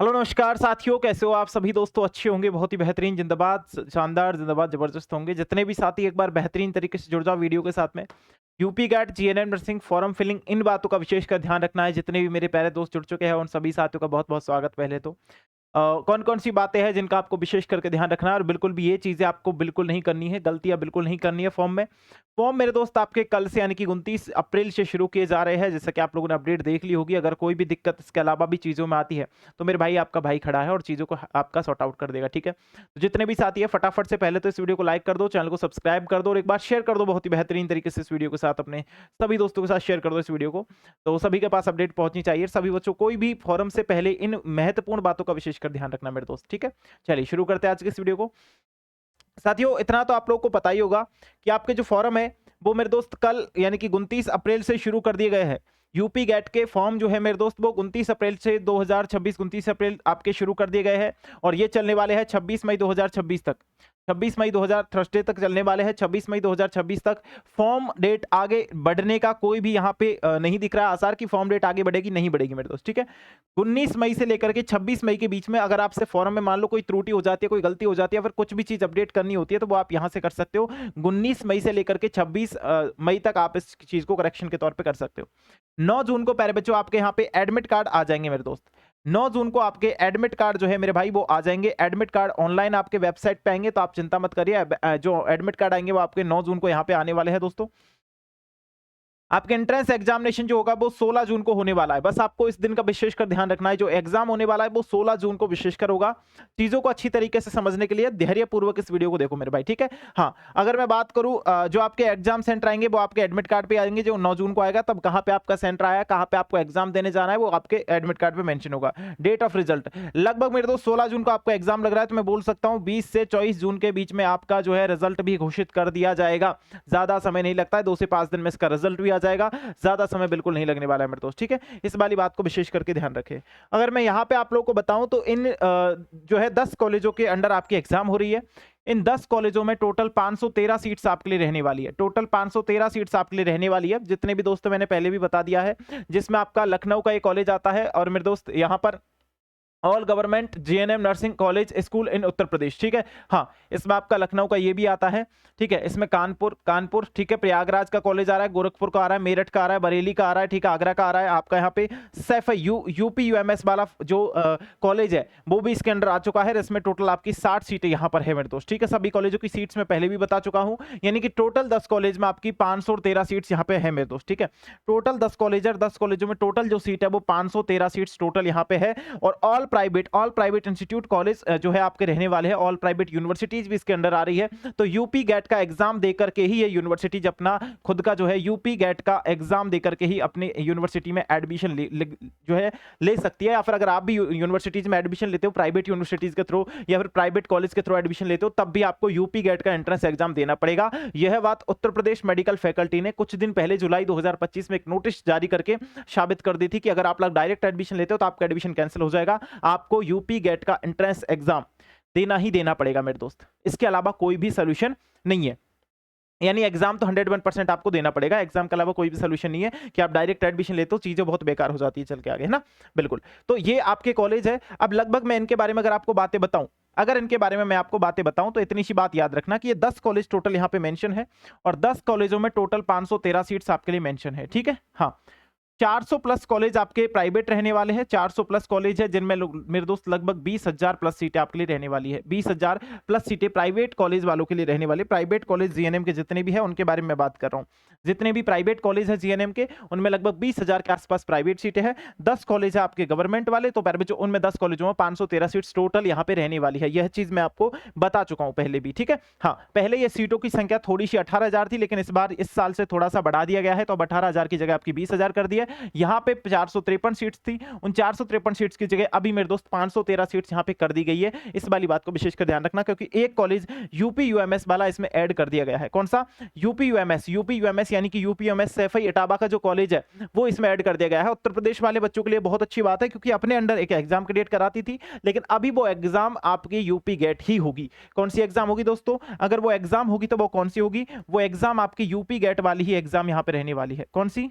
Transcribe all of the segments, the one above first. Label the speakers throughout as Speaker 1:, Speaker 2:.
Speaker 1: Hello नमस्कार साथियों, कैसे हो आप सभी दोस्तों? अच्छे होंगे, बहुत ही बेहतरीन, जिंदाबाद, शानदार, जिंदाबाद, जबरदस्त होंगे। जितने भी साथी एक बार बेहतरीन तरीके से जुड़ जाओ वीडियो के साथ में। UP GET, GNM nursing, form filling, इन बातों का विशेष कर ध्यान रखना है। जितने भी मेरे प्यारे दोस्त जुड़ चुके हैं उन सभी साथियों का बहुत बहुत स्वागत पहले तो। कौन-कौन सी बातें हैं जिनका आपको विशेष करके ध्यान रखना है और बिल्कुल भी ये चीज़ें आपको बिल्कुल नहीं करनी है, गलतियाँ बिल्कुल नहीं करनी है फॉर्म में। फॉर्म मेरे दोस्त आपके कल से यानी कि 29 अप्रैल से शुरू किए जा रहे हैं, जैसा कि आप लोगों ने अपडेट देख ली होगी। अगर कोई भी दिक्कत इसके अलावा भी चीज़ों में आती है, तो मेरे भाई आपका भाई खड़ा है और चीज़ों को आपका सॉर्ट आउट कर देगा, ठीक है? तो जितने भी साथी हैं फटाफट से पहले तो इस वीडियो को लाइक कर दो, चैनल को सब्सक्राइब कर दो और एक बार शेयर कर दो बहुत ही बेहतरीन तरीके से इस वीडियो के साथ अपने सभी दोस्तों के साथ शेयर कर दो इस वीडियो को। तो सभी के पास अपडेट पहुँचनी चाहिए। सभी बच्चों कोई भी फॉरम से पहले इन महत्वपूर्ण बातों का विशेष कर ध्यान रखना मेरे दोस्त, ठीक है? चलिए शुरू करते हैं आज के इस वीडियो को। साथियों इतना तो आप लोगों को पता ही होगा कि आपके जो फॉर्म है वो मेरे दोस्त कल यानी कि 29 अप्रैल से शुरू कर दिए गए हैं। यूपी गैट के फॉर्म जो है मेरे दोस्त वो 29 अप्रैल से 2026 29 अप्रैल आपके शुरू कर दिए गए हैं और ये चलने वाले हैं 26 मई 2026 तक। 26 मई 2000 थर्सडे तक चलने वाले हैं। 26 मई 2026 तक फॉर्म डेट आगे बढ़ने का कोई भी यहाँ पे नहीं दिख रहा है आसार कि फॉर्म डेट आगे बढ़ेगी नहीं बढ़ेगी मेरे दोस्त, ठीक है? 19 मई से लेकर के 26 मई के बीच में अगर आपसे फॉर्म में मान लो कोई त्रुटि हो जाती है, कोई गलती हो जाती है, फिर कुछ भी चीज़ अपडेट करनी होती है तो वो आप यहाँ से कर सकते हो। 19 मई से लेकर के 26 मई तक आप इस चीज़ को करेक्शन के तौर पे कर सकते हो। 9 जून को प्यारे बच्चों आपके यहाँ पे एडमिट कार्ड आ जाएँगे मेरे दोस्त। 9 जून को आपके एडमिट कार्ड जो है मेरे भाई वो आ जाएँगे। एडमिट कार्ड ऑनलाइन आपके वेबसाइट पे आएँगे तो आप चिंता मत करिए। जो एडमिट कार्ड आएँगे वो आपके 9 जून को यहाँ पे आने वाले हैं दोस्तों। आपके एंट्रेंस एग्जामिनेशन जो होगा वो 16 जून को होने वाला है। बस आपको इस दिन का विशेषकर ध्यान रखना है। जो एग्जाम होने वाला है वो 16 जून को विशेषकर होगा। चीज़ों को अच्छी तरीके से समझने के लिए धैर्यपूर्वक इस वीडियो को देखो मेरे भाई, ठीक है? हाँ, अगर मैं बात करूँ जो आपके एग्जाम सेंटर आएँगे वो आपके एडमिट कार्ड पे आएँगे जो 9 जून को आएगा। तब कहाँ पे आपका सेंटर आया, कहाँ पे आपको एग्जाम देने जाना है वो आपके एडमिट कार्ड पे मेंशन होगा। डेट ऑफ रिजल्ट लगभग मेरे दोस्त 16 जून को आपका एग्जाम लग रहा है तो मैं बोल सकता हूँ 20 से 24 जून के बीच में आपका जो है रिजल्ट भी घोषित कर दिया जाएगा। ज़्यादा समय नहीं लगता है, 2 से 5 दिन में इसका रिजल्ट भी आ जाएगा। ज़्यादा समय बिल्कुल नहीं लगने वाला है मेरे दोस्त, ठीक है? इस वाली बात को विशेष करके ध्यान रखें। अगर मैं यहाँ पे आप लोगों को बताऊं तो इन जो है 10 कॉलेजों के अंडर आपकी एग्जाम हो रही है। इन 10 कॉलेजों में टोटल 513 सीट्स आपके लिए रहने वाली है। टोटल 513 सीट्स आपके लिए रहने वाली है। जितने भी दोस्तों मैंने पहले भी बता दिया है, जिसमें आपका लखनऊ का एक कॉलेज आता है और मेरे दोस्त यहाँ पर all government GNM nursing college school in Uttar Pradesh, ठीक है? हाँ, इसमें आपका लखनऊ का ये भी आता है, ठीक है? इसमें कानपुर, ठीक है? प्रयागराज का कॉलेज आ रहा है, गोरखपुर का आ रहा है, मेरठ का आ रहा है, बरेली का आ रहा है, ठीक है? आगरा का आ रहा है। आपका यहाँ पे सैफ यूपी यूएमएस वाला जो कॉलेज है वो भी इसके अंडर आ चुका है। इसमें टोटल आपकी 60 सीटें यहाँ पर है मेरे दोस्त, ठीक है? सभी कॉलेजों की सीट्स मैं पहले भी बता चुका हूँ, यानी कि टोटल 10 कॉलेज में आपकी 513 सीट्स यहाँ पे है मेरे दोस्त, ठीक है? टोटल 10 कॉलेजों में टोटल जो सीट है वो 513 सीट्स टोटल यहाँ पे है। और ऑल प्राइवेट इंस्टीट्यूट कॉलेज जो है आपके रहने वाले हैं। ऑल प्राइवेट यूनिवर्सिटीज भी इसके अंडर आ रही है। तो यूपी गैट का एग्जाम देकर के ही ये यूनिवर्सिटीज अपना खुद का जो है यूपी गैट का एग्जाम देकर के ही अपने यूनिवर्सिटी में एडमिशन जो है ले सकती है। या फिर अगर आप भी यूनिवर्सिटीज में एडमिशन लेते हो प्राइवेट यूनिवर्सिटीज के थ्रू या फिर प्राइवेट कॉलेज के थ्रू एडमिशन लेते हो तब भी आपको यूपी गैट का एंट्रेंस एग्जाम देना पड़ेगा। यह बात उत्तर प्रदेश मेडिकल फैकल्टी ने कुछ दिन पहले जुलाई 2025 में एक नोटिस जारी करके साबित कर दी थी कि अगर आप लोग डायरेक्ट एडमिशन लेते हो तो आपका एडमिशन कैंसिल हो जाएगा। आपको यूपी गेट का एंट्रेंस एग्जाम देना ही देना पड़ेगा मेरे दोस्त। इसके अलावा कोई भी सोल्यूशन नहीं है। यानी एग्जाम तो 101% आपको देना पड़ेगा। एग्जाम के अलावा कोई भी सोल्यूशन नहीं है कि आप डायरेक्ट एडमिशन लेते हो, चीजें बहुत बेकार हो जाती है चल के आगे, है ना? बिल्कुल। तो ये आपके कॉलेज है। अब लगभग मैं इनके बारे में अगर आपको बातें बताऊं, अगर इनके बारे में मैं आपको बातें बताऊं तो इतनी सी बात याद रखना कि ये 10 कॉलेज टोटल यहाँ पे मेंशन है और 10 कॉलेजों में टोटल 513 सीट्स आपके लिए मेंशन है, ठीक है? हाँ, 400 प्लस कॉलेज आपके प्राइवेट रहने वाले हैं। 400 प्लस कॉलेज है जिनमें मेरे दोस्त लगभग 20,000 प्लस सीटें आपके लिए रहने वाली है। 20,000 प्लस सीटें प्राइवेट कॉलेज वालों के लिए रहने वाली। प्राइवेट कॉलेज जीएनएम के जितने भी हैं उनके बारे में मैं बात कर रहा हूँ। जितने भी प्राइवेट कॉलेज है जीएनएम के उनमें लगभग 20,000 के आसपास प्राइवेट सीटें हैं। 10 कॉलेज है आपके गवर्नमेंट वाले, तो उनमें 10 कॉलेजों में 513 सीट्स टोटल यहाँ पे रहने वाली है। यह चीज मैं आपको बता चुका हूँ पहले भी, ठीक है? हाँ, पहले ये सीटों की संख्या थोड़ी सी 18,000 थी, लेकिन इस बार इस साल से थोड़ा सा बढ़ा दिया गया है, तो अब 18,000 की जगह आपकी 20,000 कर दिया। यहाँ पे 453 सीट्स थी, उन 453 सीट्स की जगह अभी मेरे दोस्त 513 सीट्स यहाँ पे कर दी गई है। इस वाली बात को विशेषकर ध्यान रखना क्योंकि एक कॉलेज यूपी यूएमएस वाला इसमें ऐड कर दिया गया है। कौन सा? यूपी यूएमएस यानी कि यूपी यूएमएस सैफई इटावा का जो कॉलेज है वो इसमें ऐड कर दिया गया है। उत्तर प्रदेश वाले बच्चों के लिए बहुत अच्छी बात है क्योंकि अपने अंडर एक एग्जाम क्रिएट कराती थी, लेकिन अभी वो एग्जाम आपकी यूपी गेट ही होगी। कौन सी एग्जाम होगी दोस्तों? अगर वो एग्जाम होगी तो वो कौन सी होगी? वो एग्जाम आपकी यूपी गेट वाली ही एग्जाम यहाँ पे रहने वाली है। कौन सी?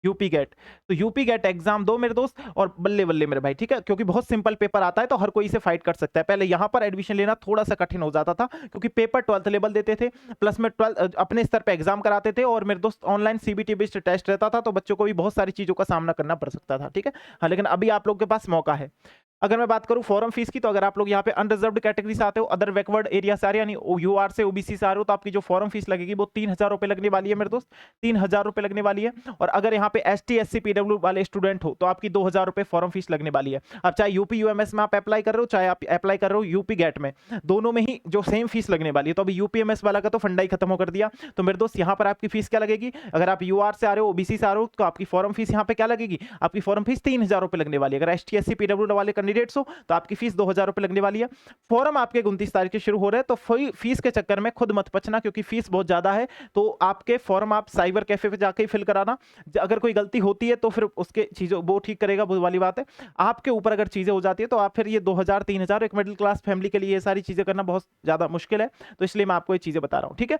Speaker 1: UP GET. तो यूपी गेट एग्जाम दो मेरे दोस्त और बल्ले बल्ले मेरे भाई, ठीक है, क्योंकि बहुत सिंपल पेपर आता है तो हर कोई इसे फाइट कर सकता है। पहले यहाँ पर एडमिशन लेना थोड़ा सा कठिन हो जाता था क्योंकि पेपर 12th लेवल देते थे, प्लस में 12 अपने स्तर पे एग्जाम कराते थे, और मेरे दोस्त ऑनलाइन सीबीटी बेस्ड टेस्ट रहता था, तो बच्चों को भी बहुत सारी चीजों का सामना करना पड़ सकता था, ठीक है। हाँ, लेकिन अभी आप लोग के पास मौका है। अगर मैं बात करूं फॉरम फीस की, तो अगर आप लोग यहाँ पे अनरिजर्व्ड कैटेगरी से आते हो, अदर बैकवर्ड एरिया से आ रहे हो, यानी यूआर से ओबीसी से आ रहे हो, तो आपकी जो फॉरम फीस लगेगी वो 3000 रुपए लगने वाली है मेरे दोस्त, 3000 रुपए लगने वाली है। और अगर यहाँ पे एसटी एससी पीडब्ल्यू वाले स्टूडेंट हो तो आपकी 2000 रुपए फॉरम फीस लगने वाली है। अब चाहे यूपी यूएमएस में आप अप्लाई कर रहे हो, चाहे आप अप्लाई कर रहे हो यूपी गेट में, दोनों में ही जो सेम फीस लगने वाली है। तो अभी यूपीएमएस वाला का तो फंडा ही खत्म हो कर दिया, तो मेरे दोस्त यहाँ पर आपकी फीस क्या लगेगी, अगर आप यूआर से आ रहे हो, ओबीसी से आ रहे हो, तो आपकी फॉरम फीस यहाँ पे क्या लगेगी, आपकी फॉरम फीस 3000 रुपए लगने वाली है। अगर एसटी एससी पीडब्ल्यू वाले कैंडिडेट्स हो तो आपकी फीस 2000 रुपए लगने वाली है। फॉरम आपके 29 तारीख से शुरू हो रहे हैं, तो फीस के चक्कर में खुद मत बचना, क्योंकि फीस बहुत ज्यादा है। तो आपके फॉरम आप साइबर कैफे पे जाके फिल कराना, अगर कोई गलती होती है तो फिर उसके चीजों वो ठीक करेगा, वो वाली बात है। आपके ऊपर अगर चीजें हो जाती है तो आप फिर ये 2000 3000, एक मिडिल क्लास फैमिली के लिए ये सारी चीजें करना बहुत ज्यादा मुश्किल है, तो इसलिए मैं आपको ये चीजें बता रहा हूं, ठीक है।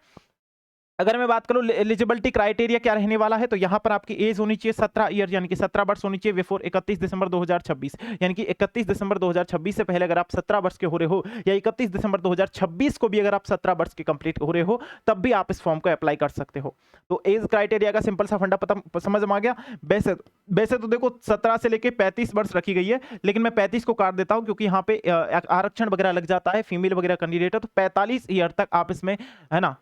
Speaker 1: अगर मैं बात करूं एलिजिबिलिटी क्राइटेरिया क्या रहने वाला है, तो यहां पर आपकी एज होनी चाहिए 17 ईयर, यानी कि 17 वर्ष होनी चाहिए बिफोर 31 दिसंबर 2026, यानी कि 31 दिसंबर 2026 से पहले अगर आप 17 वर्ष के हो रहे हो, या 31 दिसंबर 2026 को भी अगर आप 17 वर्ष के कंप्लीट हो रहे हो, तब भी आप इस फॉर्म को अप्लाई कर सकते हो। तो एज क्राइटेरिया का सिंपल सा फंडा पता समझ में आ गया। वैसे तो देखो 17 से लेके 35 वर्ष रखी गई है, लेकिन मैं 35 को काट देता हूं क्योंकि यहाँ पे आरक्षण वगैरह लग जाता है, फीमेल वगैरह कैंडिडेट है, तो 45 ईयर तक आप इसमें, है ना,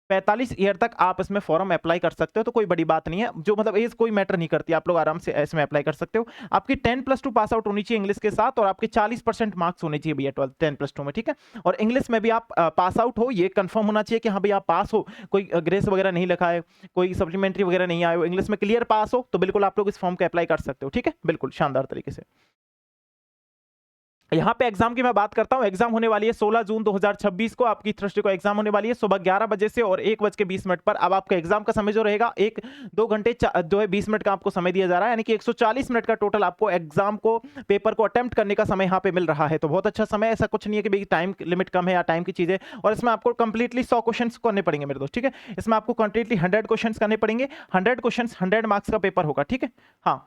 Speaker 1: 45 ईयर तक आप इसमें फॉर्म अप्लाई कर सकते हो, तो कोई बड़ी बात नहीं है, जो मतलब एज कोई मैटर नहीं करती, आप लोग आराम से इसमें अप्लाई कर सकते हो। आपकी 10+2 पास आउट होनी चाहिए इंग्लिश के साथ, और आपके 40% मार्क्स होने चाहिए भैया 10+2 में, ठीक है। और इंग्लिश में भी आप पास आउट हो, ये कंफर्म होना चाहिए कि हाँ भैया आप पास हो, कोई ग्रेस वगैरह नहीं लिखा है, कोई सप्लीमेंट्री वगैरह नहीं आए हो, इंग्लिश में क्लियर पास हो, तो बिल्कुल आप लोग इस फॉर्म को अप्लाई कर सकते हो, ठीक है, बिल्कुल शानदार तरीके से। यहाँ पे एग्जाम की मैं बात करता हूँ, एग्जाम होने वाली है 16 जून 2026 को, आपकी थर्सडे को एग्जाम होने वाली है सुबह 11 बजे से और 1:20 पर। अब आपका एग्जाम का समय जो रहेगा 1-2 घंटे जो है 20 मिनट का आपको समय दिया जा रहा है, यानी कि 140 मिनट का टोटल आपको एग्जाम को, पेपर को अटेम्प्ट करने का समय यहाँ पे मिल रहा है। तो बहुत अच्छा समय, ऐसा कुछ नहीं है कि भाई टाइम लिमिट कम है या टाइम की चीजें। और इसमें आपको कंप्लीटली 100 क्वेश्चन करने पड़ेंगे मेरे दोस्त, ठीक है। इसमें आपको कंप्लीटली 100 क्वेश्चन करने पड़ेंगे, 100 क्वेश्चन 100 मार्क्स का पेपर होगा, ठीक है। हाँ,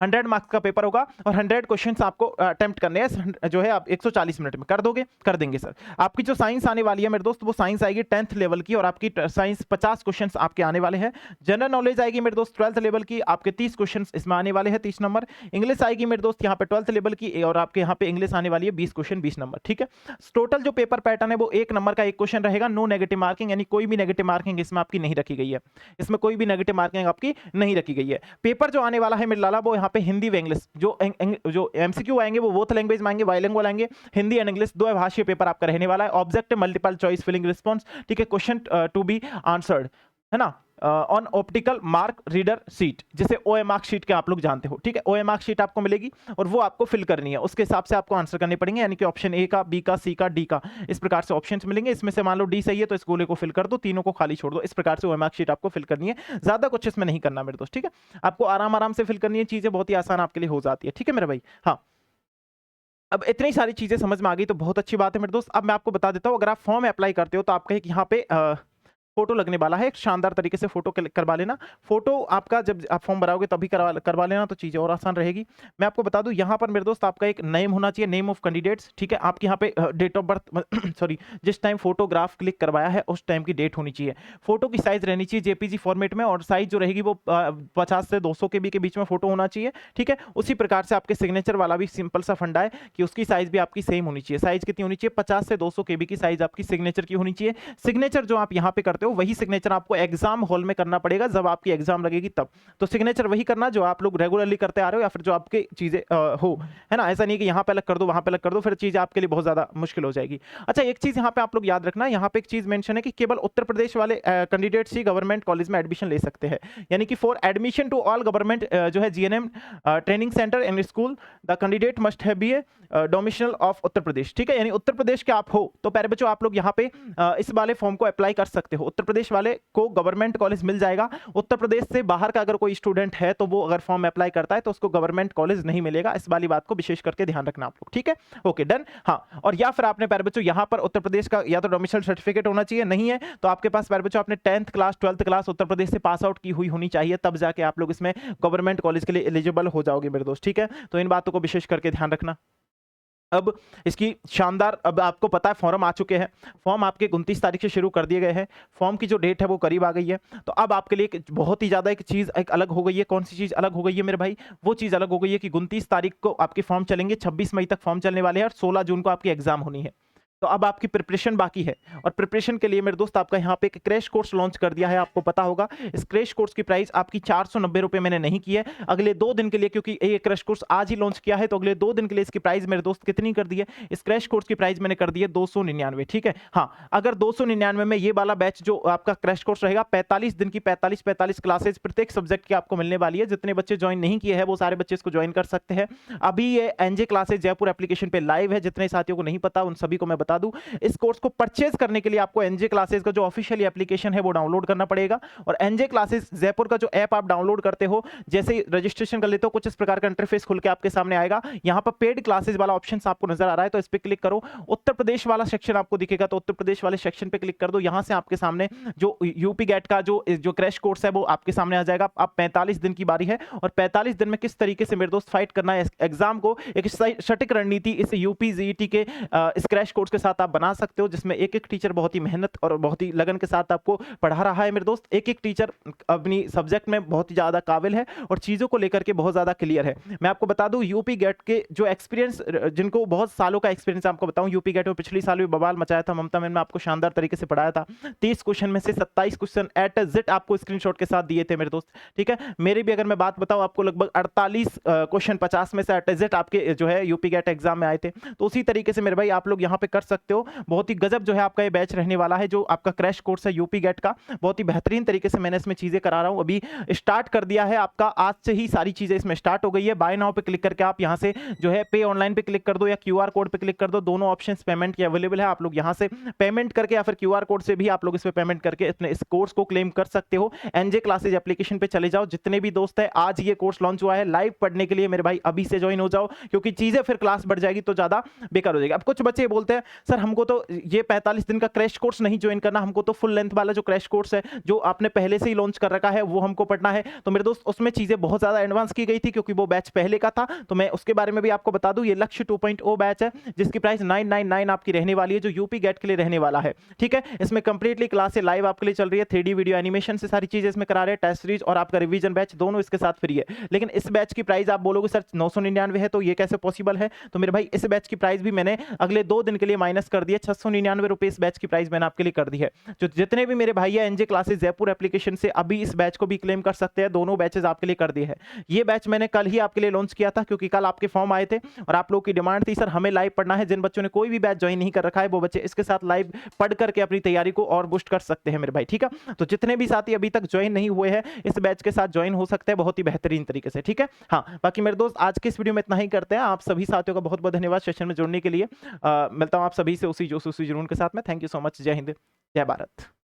Speaker 1: 100 मार्क्स का पेपर होगा और 100 क्वेश्चंस आपको अटेम्प्ट करने हैं, जो है आप 140 मिनट में कर दोगे, कर देंगे सर। आपकी जो साइंस आने वाली है मेरे दोस्त, वो साइंस आएगी 10th लेवल की, और आपकी साइंस 50 क्वेश्चंस आपके आने वाले हैं। जनरल नॉलेज आएगी मेरे दोस्त 12th लेवल की, आपके 30 क्वेश्चंस इसमें आने वाले हैं, 30 नंबर। इंग्लिश आएगी मेरे दोस्त यहाँ पे 12th लेवल की, और आपके यहाँ पे इंग्लिश आने वाली है 20 क्वेश्चन 20 नंबर, ठीक है। टोटल जो पेपर पैटर्न है वो 1 नंबर का 1 क्वेश्चन रहेगा, नो नेगेटिव मार्किंग, यानी कोई भी नेगेटिव मार्किंग इसमें आपकी नहीं रखी गई है, इसमें कोई भी नेगेटिव मार्किंग आपकी नहीं रखी गई है। पेपर जो आने वाला है मेरे लाला, वो यहाँ पे हिंदी व इंग्लिश, जो एमसीक्यू आएंगे वो बोथ लैंग्वेज में आएंगे, बाइलिंगुअल आएंगे, हिंदी एंड इंग्लिश, दो भाषीय पेपर आपका रहने वाला है। Objective multiple choice filling response, ठीक है, क्वेश्चन टू बी आंसर्ड, है ना, on optical mark reader sheet, जिसे ओए मार्क शीट के आप लोग जानते हो, ठीक है। ओए मार्क शीट आपको मिलेगी और वो आपको फिल करनी है, उसके हिसाब से आपको आंसर करने पड़ेंगे, यानी कि ऑप्शन ए का, बी का, सी का, डी का, इस प्रकार से ऑप्शंस मिलेंगे। इसमें से मान लो डी सही है तो इस गोले को फिल कर दो, तीनों को खाली छोड़ दो, इस प्रकार से ओए मार्क शीट आपको फिल करनी है। ज्यादा कुछ इसमें नहीं करना मेरे दोस्त, ठीक है। आपको आराम आराम से फिल करनी है, चीजें बहुत ही आसान आपके लिए हो जाती है, ठीक है मेरे भाई। हाँ, अब इतनी सारी चीजें समझ में आ गई तो बहुत अच्छी बात है मेरे दोस्त। अब मैं आपको बता देता हूँ, अगर आप फॉर्म अप्लाई करते हो तो आपका एक यहाँ पे फोटो लगने वाला है, एक शानदार तरीके से फोटो करवा लेना। फोटो आपका जब आप फॉर्म भराओगे तभी करवा लेना, तो चीज़ें और आसान रहेगी। मैं आपको बता दूं, यहाँ पर मेरे दोस्त आपका एक नेम होना चाहिए, नेम ऑफ कैंडिडेट्स, ठीक है। आपके यहाँ पे डेट ऑफ बर्थ सॉरी, जिस टाइम फोटोग्राफ क्लिक करवाया है उस टाइम की डेट होनी चाहिए। फोटो की साइज रहनी चाहिए जेपीजी फॉर्मेट में, और साइज जो रहेगी वो 50 से 200 KB के बीच में फोटो होना चाहिए, ठीक है। उसी प्रकार से आपके सिग्नेचर वाला भी सिंपल सा फंडा है कि उसकी साइज भी आपकी सेम होनी चाहिए। साइज कितनी होनी चाहिए? 50 से 200 KB की साइज आपकी सिग्नेचर की होनी चाहिए। सिग्नेचर जो आप यहाँ पे करते हो वही सिग्नेचर आपको एग्जाम हॉल में करना पड़ेगा, जब आपकी एग्जाम लगेगी तब। तो सिग्नेचर वही करना जो आप लोग रेगुलरली करते आ रहे हो, या फिर जो आपकी चीजें हो, है ना। ऐसा नहीं कि यहाँ पे अलग कर दो वहां पे अलग कर दो, फिर चीज आपके लिए बहुत ज्यादा मुश्किल हो जाएगी। अच्छा, एक चीज यहाँ पे आप लोग याद रखना, यहाँ पे एक चीज मेंशन है कि केवल उत्तर प्रदेश वाले कैंडिडेट्स ही गवर्नमेंट कॉलेज में एडमिशन ले सकते हैं, यानी कि for admission to all government जो है GNM training centre and school, the candidate must have be a domicile of Uttar Pradesh, ठीक है। यानी उत्तर प्रदेश के आप हो तो प्यारे बच्चों आप लोग यहाँ पे इस वाले फॉर्म को अप्लाई कर सकते हो। उत्तर प्रदेश वाले को गवर्नमेंट कॉलेज मिल जाएगा। उत्तर प्रदेश से बाहर का अगर कोई स्टूडेंट है तो वो अगर फॉर्म अप्लाई करता है तो उसको गवर्नमेंट कॉलेज नहीं मिलेगा। इस वाली बात को विशेष करके ध्यान रखना आप लोग, ठीक है। Okay done. हाँ, और या फिर आपने प्यारे बच्चों यहाँ पर उत्तर प्रदेश का या तो डोमिसाइल सर्टिफिकेट होना चाहिए, नहीं है तो आपके पास प्यारे बच्चों आपने 10th class 12th class Uttar Pradesh से पास आउट की हुई होनी चाहिए, तब जाके आप लोग इसमें गवर्नमेंट कॉलेज के लिए एलिजिबल हो जाओगे मेरे दोस्त, ठीक है। तो इन बातों को विशेष करके ध्यान रखना। अब इसकी शानदार, अब आपको पता है फॉर्म आ चुके हैं। फॉर्म आपके 29 तारीख से शुरू कर दिए गए हैं। फॉर्म की जो डेट है वो करीब आ गई है। तो अब आपके लिए एक बहुत ही ज़्यादा एक चीज़ एक अलग हो गई है। कौन सी चीज़ अलग हो गई है मेरे भाई? वो चीज़ अलग हो गई है कि 29 तारीख को आपके फॉर्म चलेंगे, 26 मई तक फॉर्म चलने वाले हैं और 16 जून को आपकी एग्जाम होनी है। तो अब आपकी प्रिपरेशन बाकी है और प्रिपरेशन के लिए मेरे दोस्त आपका यहाँ पे एक क्रैश कोर्स लॉन्च कर दिया है, आपको पता होगा। इस क्रैश कोर्स की प्राइस आपकी 490 रुपए मैंने नहीं की है। अगले 2 दिन के लिए, क्योंकि ये क्रैश कोर्स आज ही लॉन्च किया है, तो अगले 2 दिन के लिए इसकी प्राइस मेरे दोस्त कितनी कर दी है? इस क्रैश कोर्स की प्राइस मैंने कर दी है 299, ठीक है। हाँ, अगर 299 में ये वाला बैच जो आपका क्रैश कोर्स रहेगा 45 दिन की 45 क्लासेज प्रत्येक सब्जेक्ट की आपको मिलने वाली है। जितने बच्चे ज्वाइन नहीं किए हैं वो सारे बच्चे इसको ज्वाइन कर सकते हैं। अभी ये एनजे क्लासेज जयपुर एप्लीकेशन पे लाइव है। जितने साथियों को नहीं पता उन सभी को मैं बता दूं, इस कोर्स को परचेज करने के लिए आपको एनजे क्लासेस का जो ऑफिशियल एप्लीकेशन है वो डाउनलोड करना पड़ेगा। और एनजे क्लासेस जयपुर का जो ऐप आप डाउनलोड करते हो, जैसे ही रजिस्ट्रेशन कर लेते हो, कुछ इस प्रकार का इंटरफेस खुल के आपके सामने आएगा। यहां पर पेड क्लासेस वाला ऑप्शन आपको नजर आ रहा है, तो इस पर क्लिक करो। उत्तर प्रदेश वाला सेक्शन आपको दिखेगा, तो उत्तर प्रदेश वाले सेक्शन पे क्लिक कर दो। यहां से आपके सामने जो यूपी गेट का जो क्रैश कोर्स है वो आपके सामने आ जाएगा। अब 45 दिन की बारी है और 45 दिन में किस तरीके से मेरे दोस्त फाइट करना है एग्जाम को, एक सटीक रणनीति इस यूपी जीईटी के इस क्रैश कोर्स के साथ आप बना सकते हो, जिसमें एक एक टीचर बहुत ही मेहनत और बहुत ही लगन के साथ आपको पढ़ा रहा है मेरे दोस्त। एक एक टीचर अपनी सब्जेक्ट में बहुत ही ज्यादा काबिल है और चीजों को लेकर के बहुत ज्यादा क्लियर है। मैं आपको बता दूं यूपी गेट के जो एक्सपीरियंस, जिनको बहुत सालों का एक्सपीरियंस आपको बताऊं, यूपी गेट में पिछली साल भी बवाल मचाया था। ममता मैम ने आपको शानदार तरीके से पढ़ाया था। 30 क्वेश्चन में से 27 क्वेश्चन एट जेड आपको स्क्रीनशॉट के साथ दिए थे मेरे दोस्त, ठीक है। मेरे भी अगर मैं बात बताऊं, आपको लगभग 48 क्वेश्चन 50 में से एट जेड आपके जो है यूपी गेट एग्जाम में आए थे। तो उसी तरीके से मेरे भाई आप लोग यहाँ पे कर सकते हो। बहुत ही गजब जो है आपका ये बैच रहने वाला है, जो आपका क्रैश कोर्स है यूपी गेट का। बहुत ही बेहतरीन तरीके से मैंने इसमें चीजें करा रहा हूं। अभी स्टार्ट कर दिया है आपका, आज से ही सारी चीजें इसमें स्टार्ट हो गई है। बाय नाउ पे क्लिक करके आप यहां से जो है पे ऑनलाइन पे क्लिक कर दो या क्यूआर कोड पे क्लिक कर दो। दोनों ऑप्शंस पेमेंट के अवेलेबल है। आप लोग यहां से पेमेंट करके या फिर क्यूआर कोड से भी आप लोग इस पे पेमेंट करके अपने इस कोर्स को क्लेम कर सकते हो। एनजे क्लासेज एप्लीकेशन पे चले जाओ। जितने भी दोस्त है, आज ये कोर्स लॉन्च हुआ है लाइव पढ़ने के लिए मेरे भाई, अभी से ज्वाइन हो जाओ, क्योंकि चीजें फिर क्लास बढ़ जाएगी तो ज्यादा बेकार हो जाएगी। अब कुछ बच्चे बोलते हैं सर हमको तो ये 45 दिन का क्रैश कोर्स नहीं ज्वाइन करना, हमको तो फुल लेंथ वाला जो क्रैश कोर्स है जो आपने पहले से ही लॉन्च कर रखा है वो हमको पढ़ना है। तो मेरे दोस्त उसमें चीजें बहुत ज्यादा एडवांस की गई थी, क्योंकि वो बैच पहले का था। तो मैं उसके बारे में भी आपको बता दूं, ये लक्ष्य 2.0 बैच है, जिसकी प्राइस 999 आपकी रहने वाली है, जो यूपी गेट के लिए रहने वाला है, ठीक है। इसमें कंप्लीटली क्लास लाइव आपके लिए चल रही है, 3D वीडियो एनिमेशन से सारी चीजें इसमें करा रहे हैं। टेस्ट सीरीज और आपका रिवीजन बैच दोनों इसके साथ फ्री है। लेकिन इस बैच की प्राइस आप बोलोगे सर 999 है, तो ये कैसे पॉसिबल है? तो मेरे भाई इस बैच की प्राइस भी मैंने अगले 2 दिन के लिए माइनस कर दिया। 699 रुपए इस बैच की प्राइस मैंने आपके लिए कर दी है। जो जितने भी मेरे भाई है एनजे क्लासेस जयपुर एप्लीकेशन से अभी इस बैच को भी क्लेम कर सकते हैं। दोनों बैचेस आपके लिए कर दिए हैं। ये बैच मैंने कल ही आपके लिए लॉन्च किया था, क्योंकि कल आपके फॉर्म आए थे और आप लोगों की डिमांड थी सर हमें लाइव पढ़ना है। जिन बच्चों ने कोई भी बैच ज्वाइन नहीं कर रखा है वो बच्चे इसके साथ लाइव पढ़ करके अपनी तैयारी को और बूस्ट कर सकते हैं मेरे भाई, ठीक है। तो जितने भी साथी अभी तक ज्वाइन नहीं हुए हैं इस बैच के साथ ज्वाइन हो सकते हैं बहुत ही बेहतरीन तरीके से, ठीक है। हाँ, बाकी मेरे दोस्त आज के इस वीडियो में इतना ही करते हैं। आप सभी साथियों का बहुत बहुत धन्यवाद सेशन में जुड़ने के लिए। मिलता हूं आप सभी से उसी जुनून के साथ में। Thank you so much. जय हिंद, जय भारत।